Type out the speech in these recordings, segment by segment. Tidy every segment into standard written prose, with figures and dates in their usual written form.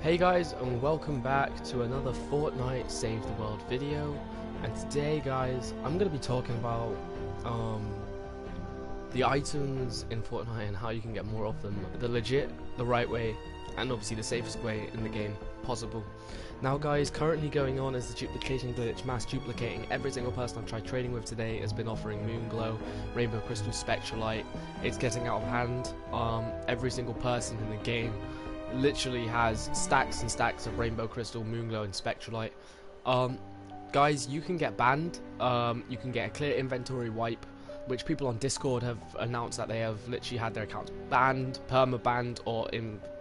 Hey guys, and welcome back to another Fortnite Save the World video. And today guys, I'm going to be talking about the items in Fortnite and how you can get more of them the legit, the right way, and obviously the safest way in the game possible. Now guys, currently going on is the duplication glitch. Mass duplicating. Every single person I've tried trading with today has been offering Moon Glow, Rainbow Crystal, Spectralite. It's getting out of hand. Every single person in the game literally has stacks and stacks of Rainbow Crystal, Moon Glow, and Spectralite. Guys, you can get banned. You can get a clear inventory wipe, which people on Discord have announced that they have literally had their accounts banned, perma-banned, or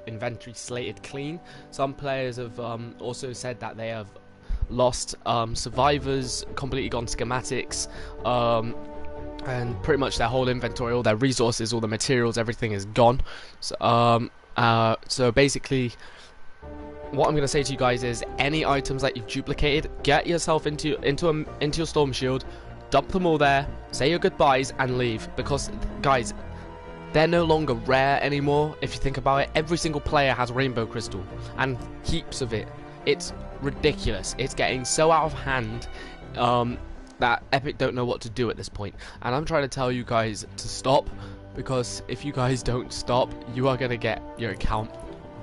inventory slated clean. Some players have also said that they have lost survivors, completely gone schematics, and pretty much their whole inventory, all their resources, all the materials, everything is gone. So basically, what I'm going to say to you guys is, any items that you've duplicated, get yourself into your storm shield, dump them all there, say your goodbyes, and leave. Because guys, they're no longer rare anymore. If you think about it, every single player has Rainbow Crystal, and heaps of it. It's ridiculous. It's getting so out of hand that Epic don't know what to do at this point. And I'm trying to tell you guys to stop. Because if you guys don't stop, you are going to get your account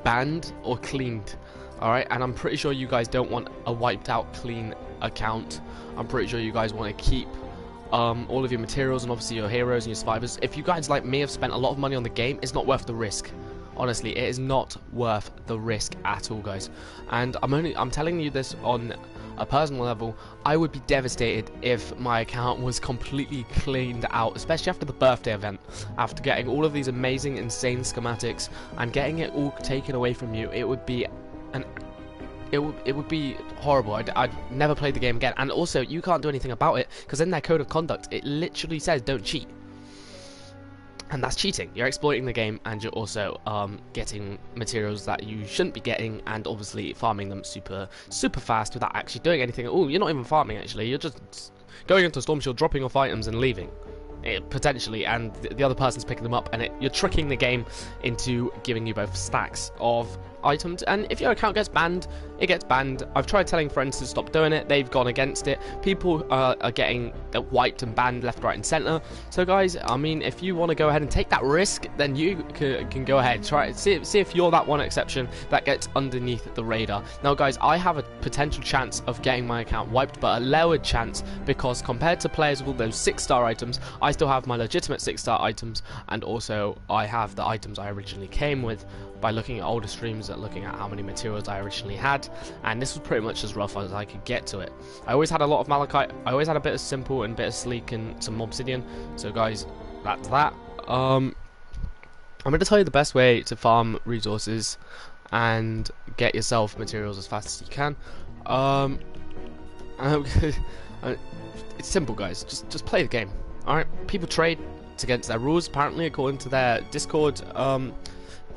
banned or cleaned. Alright, and I'm pretty sure you guys don't want a wiped out clean account. I'm pretty sure you guys want to keep all of your materials and obviously your heroes and your survivors. If you guys like me have spent a lot of money on the game, it's not worth the risk. Honestly, it is not worth the risk at all, guys. And I'm telling you this on a personal level. I would be devastated if my account was completely cleaned out, especially after the birthday event. After getting all of these amazing, insane schematics and getting it all taken away from you, it would be horrible. I'd never play the game again. And also, you can't do anything about it because in their code of conduct, it literally says don't cheat. And that's cheating. You're exploiting the game, and you're also getting materials that you shouldn't be getting, and obviously farming them super fast without actually doing anything. Oh, you're not even farming actually. You're just going into a storm shield, dropping off items, and leaving. Potentially, and the other person's picking them up, and you're tricking the game into giving you both stacks of items. And if your account gets banned, it gets banned. I've tried telling friends to stop doing it, they've gone against it. People are getting wiped and banned left, right, and center. So guys, I mean, if you want to go ahead and take that risk, then you can go ahead, try it, see if you're that one exception that gets underneath the radar. Now guys, I have a potential chance of getting my account wiped, but a lowered chance, because compared to players with all those 6-star items, I still have my legitimate 6-star items, and also I have the items I originally came with by looking at older streams and looking at how many materials I originally had, and this was pretty much as rough as I could get to it. I always had a lot of malachite, I always had a bit of simple and a bit of sleek and some obsidian. So guys, that's that. I'm going to tell you the best way to farm resources and get yourself materials as fast as you can. It's simple, guys. Just play the game. Alright, people trade against their rules, apparently, according to their Discord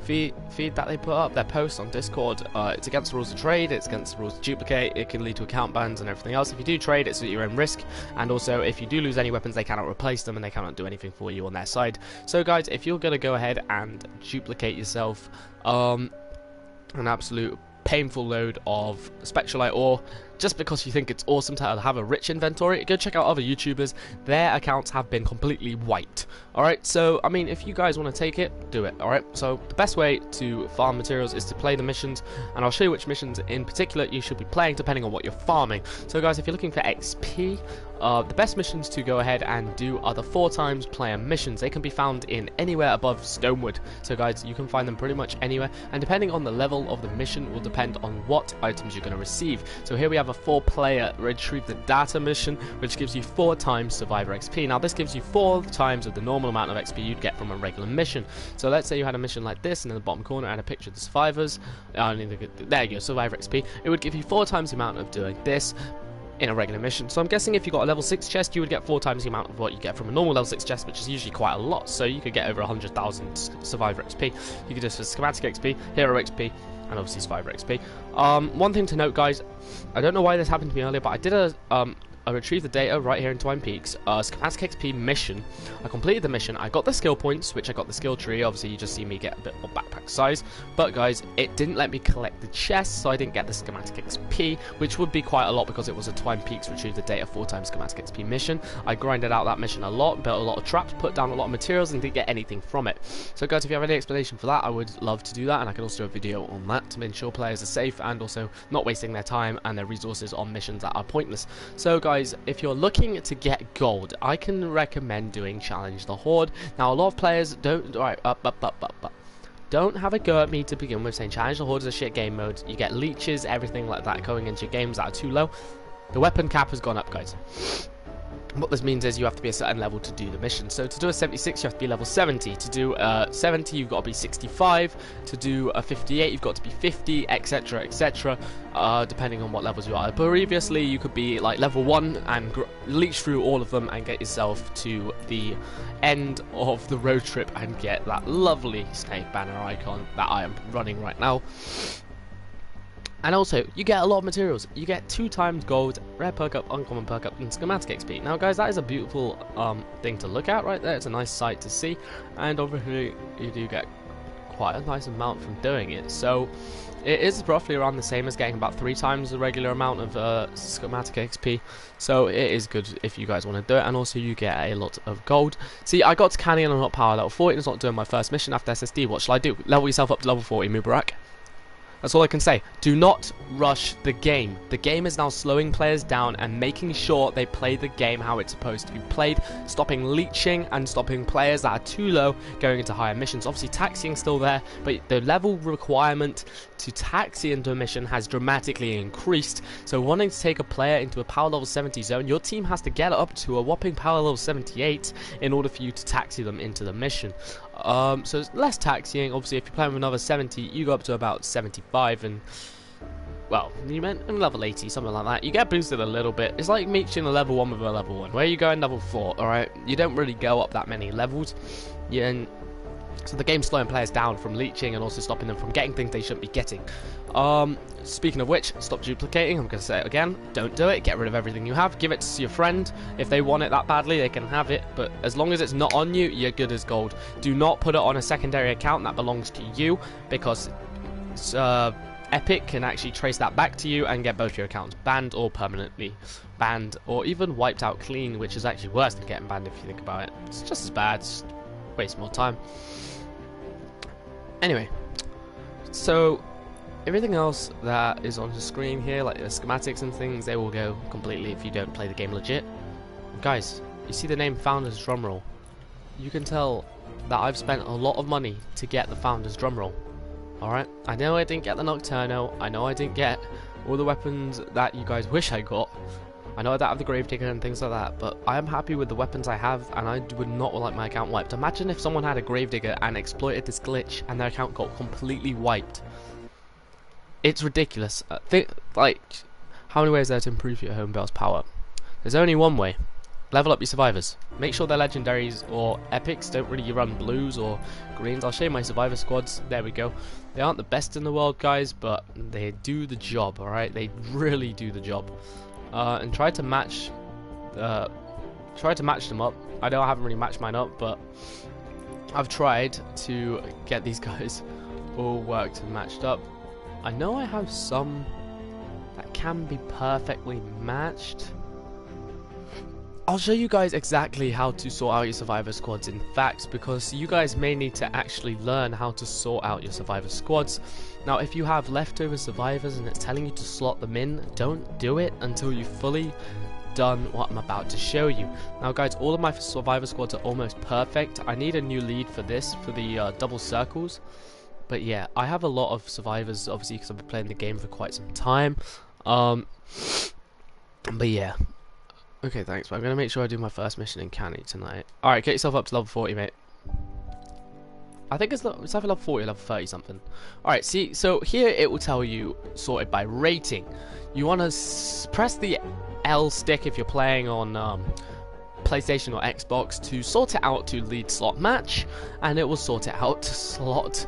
feed that they put up, their posts on Discord. It's against the rules to trade, it's against the rules to duplicate, it can lead to account bans and everything else. If you do trade, it's at your own risk, and also if you do lose any weapons, they cannot replace them and they cannot do anything for you on their side. So guys, if you're going to go ahead and duplicate yourself an absolute painful load of Spectralite ore just because you think it's awesome to have a rich inventory, go check out other YouTubers. Their accounts have been completely wiped. Alright, so I mean, if you guys want to take it, do it. Alright, so the best way to farm materials is to play the missions, and I'll show you which missions in particular you should be playing depending on what you're farming. So guys, if you're looking for XP, the best missions to go ahead and do are the 4 times player missions. They can be found in anywhere above Stonewood. So guys, you can find them pretty much anywhere, and depending on the level of the mission will depend on what items you're going to receive. So here we have a 4-player retrieve the data mission, which gives you 4 times survivor XP. Now this gives you 4 times of the normal amount of XP you'd get from a regular mission. So let's say you had a mission like this, and in the bottom corner I had a picture of the survivors. There you go, survivor XP. It would give you 4 times the amount of doing this in a regular mission. So I'm guessing if you got a level 6 chest, you would get 4 times the amount of what you get from a normal level 6 chest, which is usually quite a lot. So you could get over 100,000 survivor XP. You could do this for schematic XP, hero XP, and obviously survivor XP. One thing to note, guys, I don't know why this happened to me earlier, but I did a I retrieved the data right here in Twine Peaks. Schematic XP mission. I completed the mission. I got the skill points, which I got the skill tree. Obviously, you just see me get a bit more backpack size. But guys, it didn't let me collect the chest, so I didn't get the schematic XP, which would be quite a lot because it was a Twine Peaks retrieve the data 4 times schematic XP mission. I grinded out that mission a lot, built a lot of traps, put down a lot of materials, and didn't get anything from it. So guys, if you have any explanation for that, I would love to do that, and I can also do a video on that to ensure players are safe and also not wasting their time and their resources on missions that are pointless. So guys, if you're looking to get gold, I can recommend doing Challenge the Horde. Now a lot of players don't don't have a go at me to begin with saying Challenge the Horde is a shit game mode. You get leeches, everything like that going into your games that are too low. The weapon cap has gone up, guys. What this means is you have to be a certain level to do the mission. So to do a 76, you have to be level 70. To do a 70, you've got to be 65. To do a 58, you've got to be 50, etc, etc, depending on what levels you are. Previously, you could be like level 1 and leech through all of them and get yourself to the end of the road trip and get that lovely snake banner icon that I am running right now. And also, you get a lot of materials. You get 2 times gold, rare perk up, uncommon perk up, and schematic XP. Now guys, that is a beautiful thing to look at right there. It's a nice sight to see. And obviously, you do get quite a nice amount from doing it. So, it is roughly around the same as getting about 3 times the regular amount of schematic XP. So, it is good if you guys want to do it. And also, you get a lot of gold. See, I got to Canyon and not power level 40. It's not doing my first mission after SSD. What shall I do? Level yourself up to level 40, Mubarak. That's all I can say. Do not rush the game. The game is now slowing players down and making sure they play the game how it's supposed to be played, stopping leeching and stopping players that are too low going into higher missions. Obviously, taxiing still there, but the level requirement to taxi into a mission has dramatically increased. So wanting to take a player into a power level 70 zone, your team has to get up to a whopping power level 78 in order for you to taxi them into the mission. So it's less taxiing. Obviously, if you're playing with another 70, you go up to about 75, and well, you meant in level 80, something like that. You get boosted a little bit. It's like reaching a level 1 with a level 1. Where you go in level 4, alright? You don't really go up that many levels. So the game's slowing players down from leeching and also stopping them from getting things they shouldn't be getting. Speaking of which, stop duplicating. I'm going to say it again. Don't do it. Get rid of everything you have. Give it to your friend. If they want it that badly, they can have it. But as long as it's not on you, you're good as gold. Do not put it on a secondary account that belongs to you, because Epic can actually trace that back to you and get both your accounts banned or permanently banned, or even wiped out clean, which is actually worse than getting banned if you think about it. It's just as bad. It's just waste more time. Anyway, so everything else that is on the screen here, like the schematics and things, they will go completely if you don't play the game legit. Guys, you see the name Founders Drumroll. You can tell that I've spent a lot of money to get the Founders Drumroll. Alright, I know I didn't get the Nocturno, I know I didn't get all the weapons that you guys wish I got. I know I don't have the Gravedigger and things like that, but I am happy with the weapons I have, and I would not like my account wiped. Imagine if someone had a Gravedigger and exploited this glitch and their account got completely wiped. It's ridiculous. Like, how many ways are there to improve your home bell's power? There's only one way. Level up your survivors. Make sure they're legendaries or epics. Don't really run blues or greens. I'll show you my survivor squads. There we go. They aren't the best in the world, guys, but they do the job, alright? They really do the job. And try to match them up. I know I haven't really matched mine up, but I've tried to get these guys all worked and matched up. I know I have some that can be perfectly matched. I'll show you guys exactly how to sort out your survivor squads in facts, because you guys may need to actually learn how to sort out your survivor squads. Now, if you have leftover survivors and it's telling you to slot them in, don't do it until you've fully done what I'm about to show you. Now guys, all of my survivor squads are almost perfect. I need a new lead for this, for the double circles. But yeah, I have a lot of survivors, obviously, because I've been playing the game for quite some time. But yeah. Okay, thanks, but I'm going to make sure I do my first mission in Canny tonight. Alright, get yourself up to level 40, mate. I think it's either level 40 or level 30 something. Alright, see, so here it will tell you sorted by rating. You want to press the L stick if you're playing on PlayStation or Xbox to sort it out to lead slot match, and it will sort it out to slot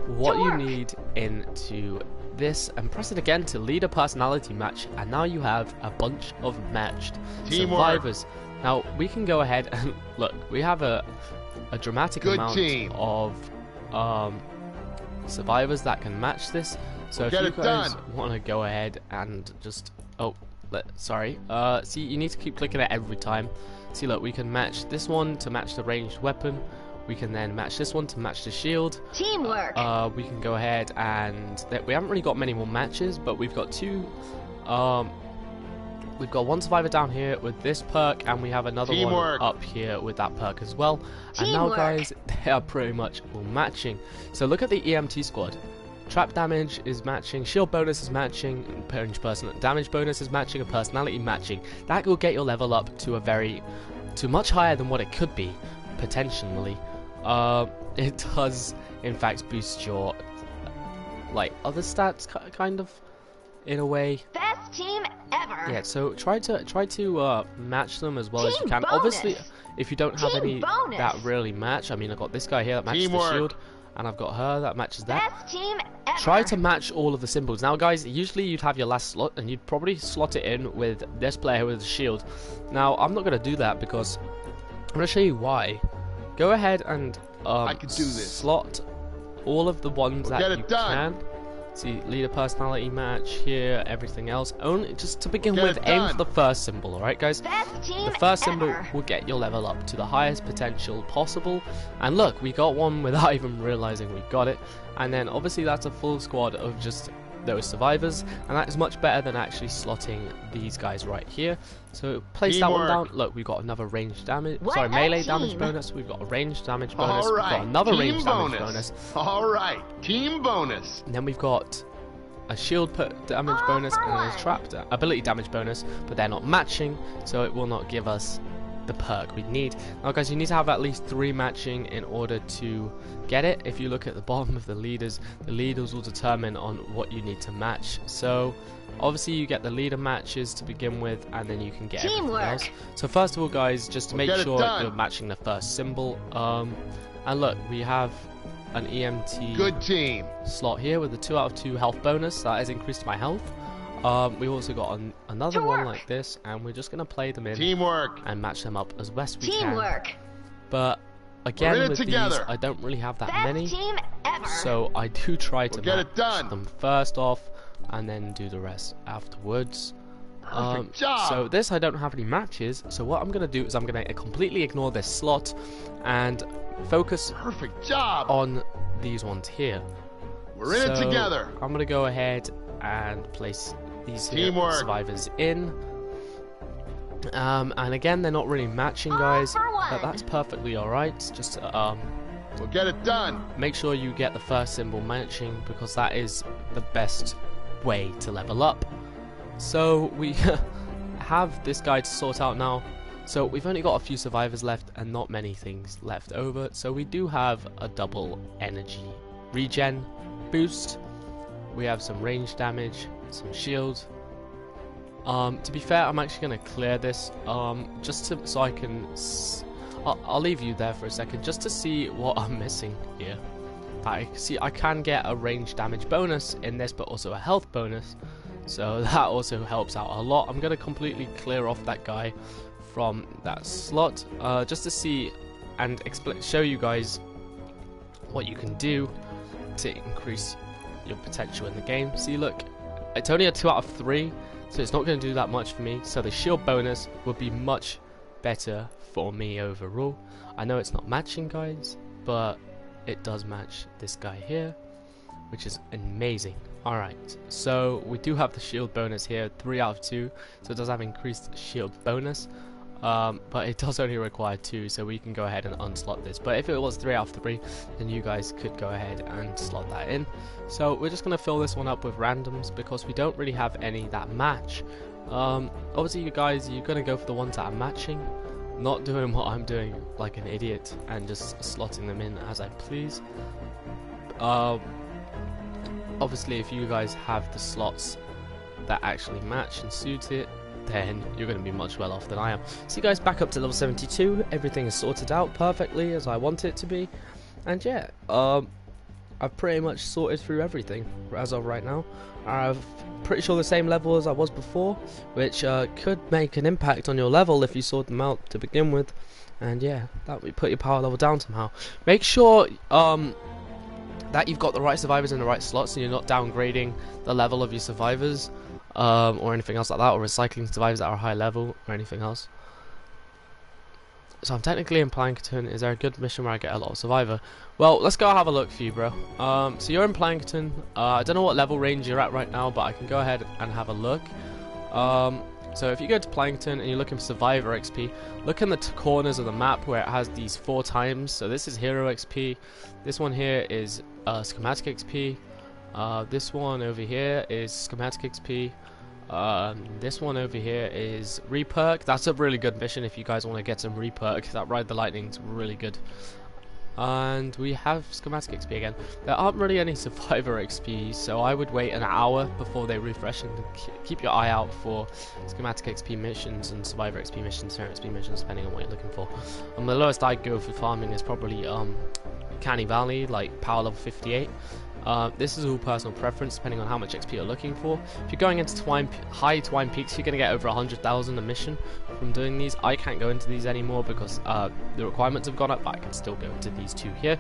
what you need into this and press it again to lead a personality match, and now you have a bunch of matched survivors. Now we can go ahead and look, we have a dramatic amount of survivors that can match this. So if you guys want to go ahead and just see, you need to keep clicking it every time. See, look, we can match this one to match the ranged weapon. We can then match this one to match the shield. Teamwork. We can go ahead and we haven't really got many more matches, but we've got two. We've got one survivor down here with this perk, and we have another one up here with that perk as well. And now, guys, they are pretty much all matching. So look at the EMT squad. Trap damage is matching, shield bonus is matching, personal damage bonus is matching, and personality matching. That will get your level up to much higher than what it could be, potentially. It does, in fact, boost your other stats, kind of, in a way. Best team ever. Yeah, so try to match them as well as you can. Obviously, if you don't have any that really match, I mean, I've got this guy here that matches the shield, and I've got her that matches that. Best team ever. Try to match all of the symbols. Now, guys, usually you'd have your last slot, and you'd probably slot it in with this player with the shield. Now, I'm not going to do that because I'm going to show you why. Go ahead and slot all of the ones that you can. See, leader personality match here, everything else. Only just to begin with, aim for the first symbol, alright, guys? The first symbol will get your level up to the highest potential possible. And look, we got one without even realizing we got it. And then obviously that's a full squad of just those survivors, and that is much better than actually slotting these guys right here. So place that one down. Look, we've got another range damage, melee damage bonus. We've got a range damage bonus. We've got another range damage bonus. Alright, team bonus. And then we've got a shield damage bonus and a trap ability damage bonus, but they're not matching, so it will not give us the perk we need. Now, guys, you need to have at least 3 matching in order to get it. If you look at the bottom of the leaders will determine on what you need to match. So obviously you get the leader matches to begin with, and then you can get everything else. So first of all, guys, just to make sure you're matching the first symbol. And look, we have an EMT slot here with a 2 out of 2 health bonus that has increased my health. We've also got another one like this, and we're just going to play them in and match them up as best we can. But again, with these, I don't really have that many, so I do try to match them first off and then do the rest afterwards. So this, I don't have any matches, so what I'm going to do is I'm going to completely ignore this slot and focus on these ones here. We're in it together. I'm going to go ahead and place these survivors in. And again, they're not really matching, guys, but that's perfectly alright. Just we'll get it done. Make sure you get the first symbol matching, because that is the best way to level up. So we have this guy to sort out now. So we've only got a few survivors left and not many things left over. So we do have a double energy regen boost. We have some range damage, some shield. To be fair, I'm actually going to clear this so I can. I'll leave you there for a second just to see what I'm missing here. I can get a range damage bonus in this, but also a health bonus, so that also helps out a lot. I'm going to completely clear off that guy from that slot just to see and show you guys what you can do to increase your potential in the game. See, look, it's only a 2 out of 3, so it's not going to do that much for me. So the shield bonus would be much better for me overall. I know it's not matching, guys, but it does match this guy here, which is amazing. Alright, so we do have the shield bonus here, 3 out of 2, so it does have increased shield bonus. But it does only require 2, so we can go ahead and unslot this. But if it was 3 out of 3, then you guys could go ahead and slot that in. So we're just going to fill this one up with randoms, because we don't really have any that match. Obviously, you guys, you're going to go for the ones that are matching, not doing what I'm doing like an idiot and just slotting them in as I please. Obviously, if you guys have the slots that actually match and suit it, then you're going to be much well off than I am. So you guys, back up to level 72, everything is sorted out perfectly as I want it to be, and yeah, I've pretty much sorted through everything as of right now. I'm pretty sure the same level as I was before, which could make an impact on your level if you sort them out to begin with. And yeah, that would put your power level down somehow. Make sure that you've got the right survivors in the right slots, and you're not downgrading the level of your survivors or anything else like that, or recycling survivors that are high level or anything else. So I'm technically in Plankton. Is there a good mission where I get a lot of survivor? Well, let's go have a look for you, bro. So you're in Plankton. I don't know what level range you're at right now, but I can go ahead and have a look. So if you go to Plankton and you're looking for survivor XP, look in the corners of the map where it has these 4 times. So this is hero XP. This one here is schematic XP. This one over here is schematic XP. This one over here is reperk. That's a really good mission if you guys want to get some reperk. That Ride the Lightning's really good. And we have schematic XP again. There aren't really any survivor XP, so I would wait an hour before they refresh, and keep your eye out for schematic XP missions and survivor XP missions, hero XP missions, depending on what you're looking for. And the lowest I'd go for farming is probably Canny Valley, like power level 58. This is all personal preference depending on how much XP you're looking for. If you're going into high Twine Peaks, you're going to get over 100,000 a mission from doing these. I can't go into these anymore because the requirements have gone up, but I can still go into these 2 here.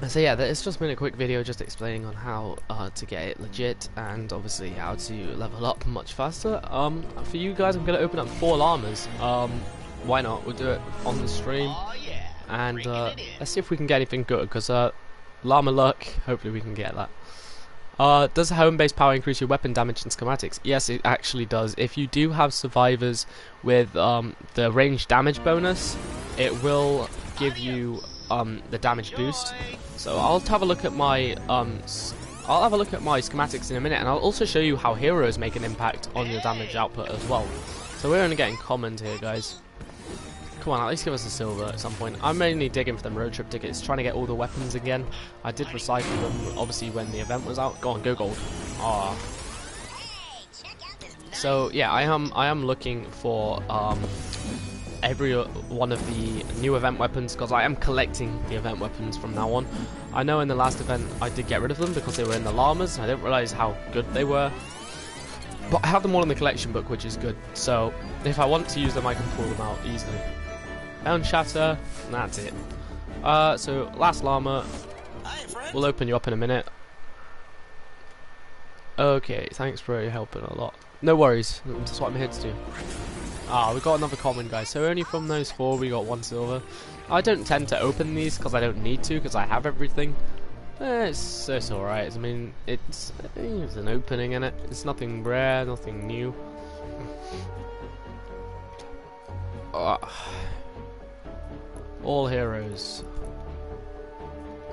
So yeah, it's just been a quick video just explaining on how to get it legit, and obviously how to level up much faster. For you guys, I'm going to open up 4 llamas. Why not? We'll do it on the stream. And let's see if we can get anything good, because llama luck, hopefully we can get that. Does home-based power increase your weapon damage and schematics? Yes, it actually does. If you do have survivors with the range damage bonus, it will give you the damage boost. So I'll have a look at my schematics in a minute, and I'll also show you how heroes make an impact on your damage output as well. So we're only getting commons here, guys. Come on, at least give us a silver at some point. I'm mainly digging for them road trip tickets, trying to get all the weapons again. I did recycle them, obviously, when the event was out. Go on, go gold. Ah. So yeah, I am looking for every one of the new event weapons, because I am collecting the event weapons from now on. I know in the last event I did get rid of them because they were in the llamas. I didn't realize how good they were. But I have them all in the collection book, which is good. So if I want to use them, I can pull them out easily. Down shatter, and that's it. So last llama, we'll open you up in a minute. Okay, thanks for helping a lot. No worries, that's what I'm here to do. We got another common, guys. So only from those 4 we got 1 silver. I don't tend to open these because I don't need to, because I have everything. It's alright. I mean, it's an opening in it. It's nothing rare, nothing new. All heroes.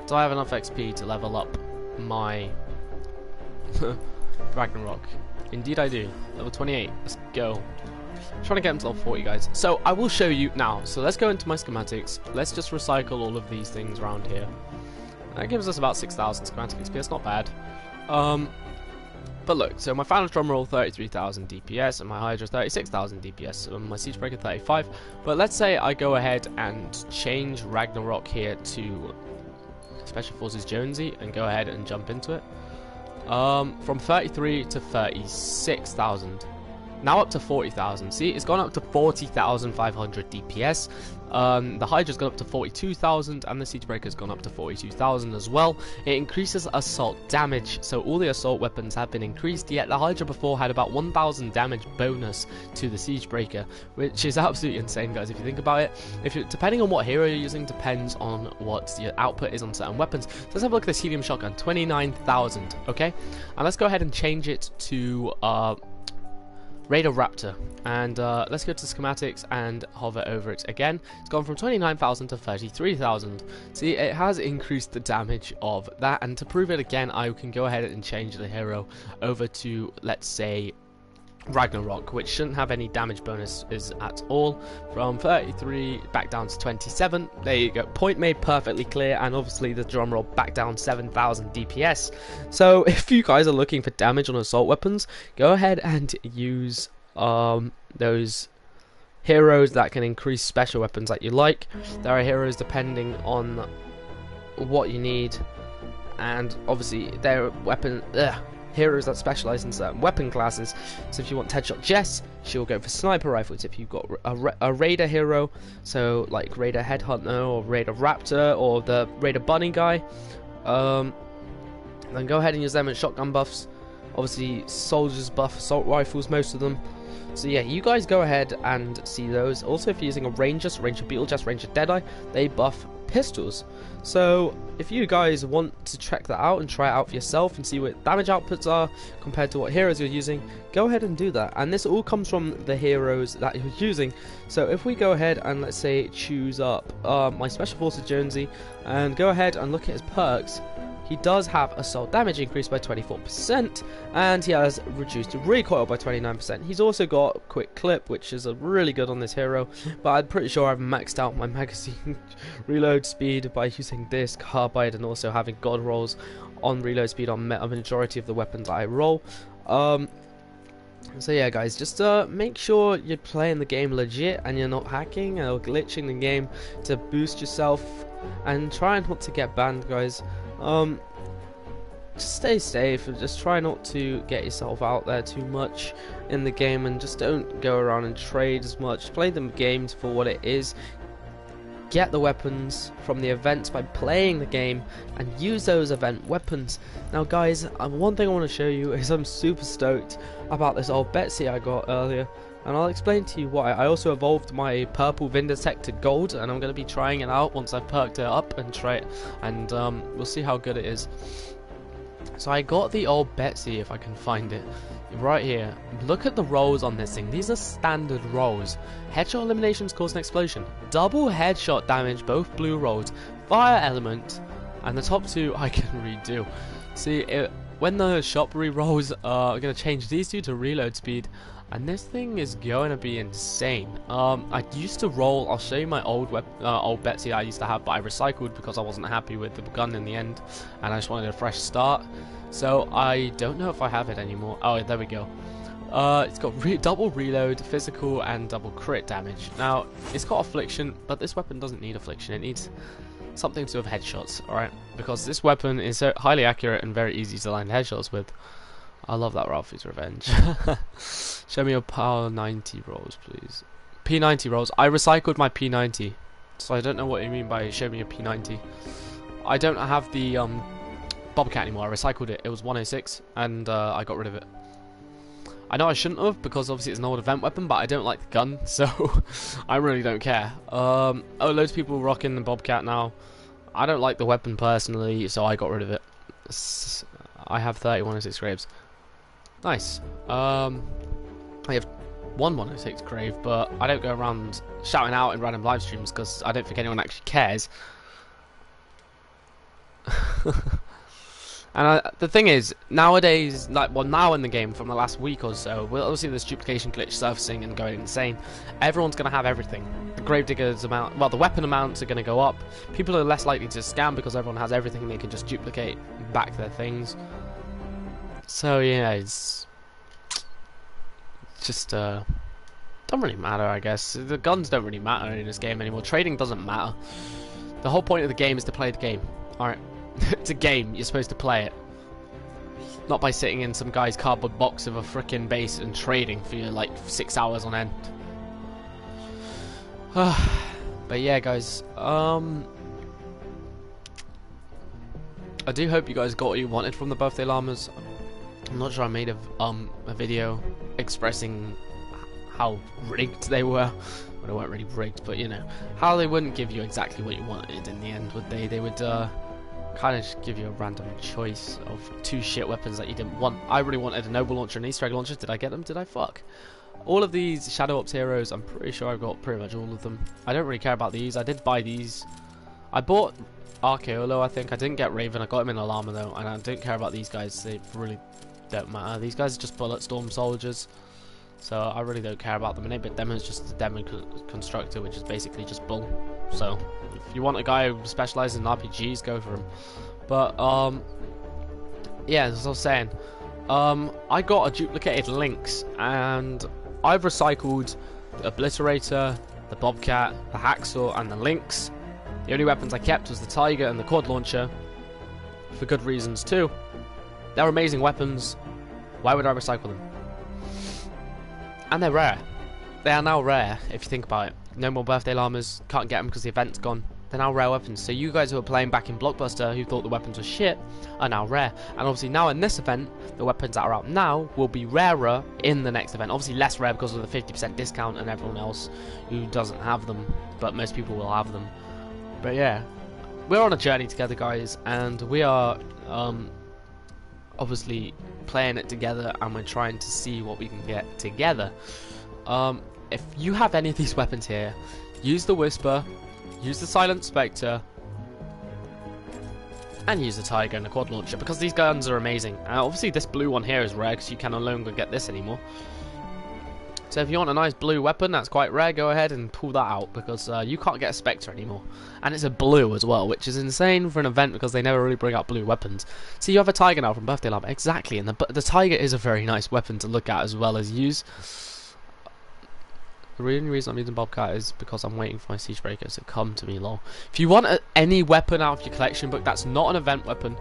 Do I have enough XP to level up my Ragnarok? Indeed I do. Level 28. Let's go. I'm trying to get him to level 40, guys. So I will show you now. So let's go into my schematics. Let's just recycle all of these things around here. That gives us about 6,000 schematic XP. That's not bad. But look, so my final drum roll 33,000 DPS, and my Hydra 36,000 DPS, and my Siege Breaker 35. But let's say I go ahead and change Ragnarok here to Special Forces Jonesy and go ahead and jump into it. From 33 to 36,000. Now up to 40,000. See, it's gone up to 40,500 DPS. The Hydra's gone up to 42,000, and the Siege Breaker's gone up to 42,000 as well. It increases assault damage, so all the assault weapons have been increased, yet the Hydra before had about 1,000 damage bonus to the Siege Breaker, which is absolutely insane, guys, if you think about it. Depending on what hero you're using, depends on what your output is on certain weapons. So let's have a look at this helium shotgun, 29,000, okay? And let's go ahead and change it to Raider Raptor, and let's go to schematics and hover over it again. It's gone from 29,000 to 33,000. See, it has increased the damage of that, and to prove it again, I can go ahead and change the hero over to, let's say, Ragnarok, which shouldn't have any damage bonuses at all. From 33 back down to 27. There you go. Point made perfectly clear, and obviously the drum roll back down 7,000 DPS. So if you guys are looking for damage on assault weapons, go ahead and use those heroes that can increase special weapons that you like. There are heroes depending on what you need. and obviously they're heroes that specialize in certain weapon classes. So if you want headshot Jess, she'll go for sniper rifles. If you've got a raider hero, so like raider headhunter or raider raptor or the raider bunny guy, then go ahead and use them as shotgun buffs. Obviously soldiers buff assault rifles, most of them. So yeah, you guys go ahead and see those. Also, if you're using a ranger beetlejuice, ranger deadeye, they buff pistols. So if you guys want to check that out and try it out for yourself and see what damage outputs are compared to what heroes you're using, go ahead and do that. And this all comes from the heroes that you're using. So if we go ahead and let's say choose up my Special Forces Jonesy and go ahead and look at his perks, he does have assault damage increased by 24%, and he has reduced recoil by 29%. He's also got quick clip, which is really good on this hero, but I'm pretty sure I've maxed out my magazine reload speed by using this carbide and also having god rolls on reload speed on a majority of the weapons I roll. So yeah guys, just make sure you're playing the game legit and you're not hacking or glitching the game to boost yourself, and try not to get banned, guys. Just stay safe and just try not to get yourself out there too much in the game, and just don't go around and trade as much. Play the games for what it is. Get the weapons from the events by playing the game and use those event weapons. Now guys, one thing I want to show you is I'm super stoked about this old Betsy I got earlier, and I'll explain to you why. I also evolved my purple Vinditech to gold, and I'm going to be trying it out once I've perked it up and try it, and we'll see how good it is. So I got the old Betsy, if I can find it, right here. Look at the rolls on this thing. These are standard rolls. Headshot eliminations cause an explosion. Double headshot damage, both blue rolls. Fire element, and the top two I can redo. See, when the shop re-rolls are going to change these two to reload speed, and this thing is going to be insane. I used to roll, I'll show you my old Betsy I used to have, but I recycled because I wasn't happy with the gun in the end, and I just wanted a fresh start. So I don't know if I have it anymore. Oh, there we go. It's got double reload, physical, and double crit damage. Now, it's got affliction, but this weapon doesn't need affliction. It needs something to do with headshots, alright? Because this weapon is so highly accurate and very easy to land headshots with. I love that Ralphie's Revenge. Show me your power 90 rolls, please. P90 rolls. I recycled my P90, so I don't know what you mean by show me your P90. I don't have the Bobcat anymore. I recycled it. It was 106, and I got rid of it. I know I shouldn't have, because obviously it's an old event weapon, but I don't like the gun, so I really don't care. Oh, loads of people rocking the Bobcat now. I don't like the weapon personally, so I got rid of it. I have 3106 graves. Nice. I have one 106 grave, but I don't go around shouting out in random live streams because I don't think anyone actually cares. And the thing is, nowadays, now in the game, from the last week or so, we'll obviously this duplication glitch surfacing and going insane. Everyone's going to have everything. The gravediggers amount, well, the weapon amounts are going to go up. People are less likely to scam because everyone has everything and they can just duplicate back their things. So yeah, it's just don't really matter, I guess. The guns don't really matter in this game anymore. Trading doesn't matter. The whole point of the game is to play the game. Alright. It's a game, you're supposed to play it. Not by sitting in some guy's cardboard box of a frickin' base and trading for like 6 hours on end. But yeah guys, I do hope you guys got what you wanted from the birthday llamas. I'm not sure I made a video expressing how rigged they were. Well, they weren't really rigged, but you know, how they wouldn't give you exactly what you wanted in the end, would they? They would kind of just give you a random choice of 2 shit weapons that you didn't want. I really wanted a Noble Launcher and Easter Egg Launcher. Did I get them? Did I fuck? All of these Shadow Ops heroes, I'm pretty sure I've got pretty much all of them. I don't really care about these. I did buy these. I bought Archeolo, I think. I didn't get Raven. I got him in a llama though, and I don't care about these guys. They really don't matter. These guys are just Bulletstorm soldiers, so I really don't care about them. And but Demo is just a Demo constructor, which is basically just bull. So if you want a guy who specializes in RPGs, go for him. But yeah, as I was saying, I got a duplicated Lynx, and I've recycled the Obliterator, the Bobcat, the Hacksaw, and the Lynx. The only weapons I kept was the Tiger and the Quad Launcher. for good reasons too. They're amazing weapons. Why would I recycle them? And they're rare. They are now rare, if you think about it. No more birthday llamas, can't get them because the event's gone. They're now rare weapons. So you guys who were playing back in Blockbuster who thought the weapons were shit are now rare. And obviously now in this event, the weapons that are out now will be rarer in the next event. Obviously less rare because of the 50% discount and everyone else who doesn't have them. But most people will have them. But yeah, we're on a journey together, guys. And we are obviously playing it together. And we're trying to see what we can get together. If you have any of these weapons here, use the Whisper, use the Silent Spectre, and use the Tiger and the Quad Launcher, because these guns are amazing. Obviously this blue one here is rare because you can no longer get this anymore. So if you want a nice blue weapon that's quite rare, go ahead and pull that out, because you can't get a Spectre anymore. And it's a blue as well, which is insane for an event because they never really bring out blue weapons. So you have a Tiger now from Birthday Llama, exactly, and the Tiger is a very nice weapon to look at as well as use. The only reason I'm using Bobcat is because I'm waiting for my Siege Breakers to come to me, lol. If you want any weapon out of your collection book that's not an event weapon,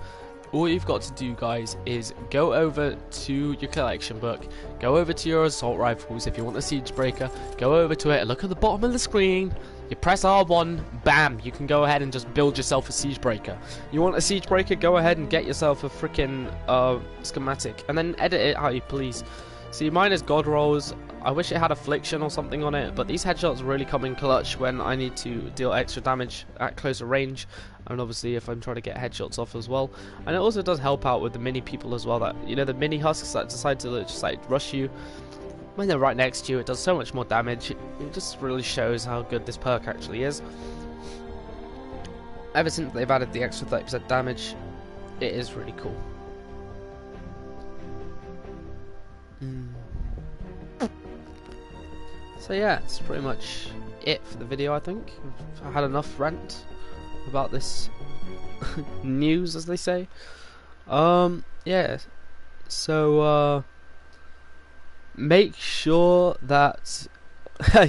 all you've got to do, guys, is go over to your collection book, go over to your assault rifles. If you want a Siege Breaker, go over to it and look at the bottom of the screen. You press R1, bam, you can go ahead and just build yourself a Siege Breaker. You want a Siege Breaker, go ahead and get yourself a freaking schematic, and then edit it how you please. See, mine is God Rolls. I wish it had Affliction or something on it, but these headshots really come in clutch when I need to deal extra damage at closer range, and obviously if I'm trying to get headshots off as well. And it also does help out with the mini people as well, that, you know, the mini husks that decide to just like rush you when they're right next to you. It does so much more damage. It just really shows how good this perk actually is. Ever since they've added the extra 30% damage, it is really cool. So yeah, it's pretty much it for the video, I think. I had enough rant about this news, as they say. Yeah, so make sure that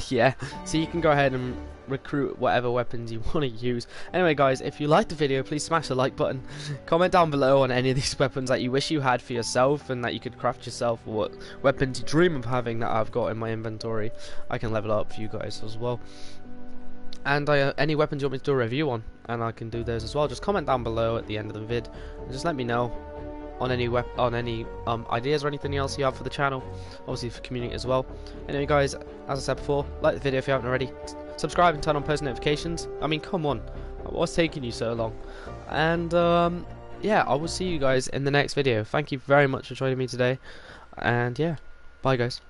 yeah, so you can go ahead and recruit whatever weapons you want to use. Anyway, guys, if you liked the video, please smash the like button. Comment down below on any of these weapons that you wish you had for yourself and that you could craft yourself, or what weapons you dream of having that I've got in my inventory. I can level up for you guys as well. And any weapons you want me to do a review on, and I can do those as well. Just comment down below at the end of the vid and just let me know on any ideas or anything else you have for the channel, obviously for community as well. Anyway, guys, as I said before, like the video if you haven't already, subscribe and turn on post notifications. I mean, come on, what's taking you so long? And yeah, I will see you guys in the next video. Thank you very much for joining me today, and yeah, bye guys.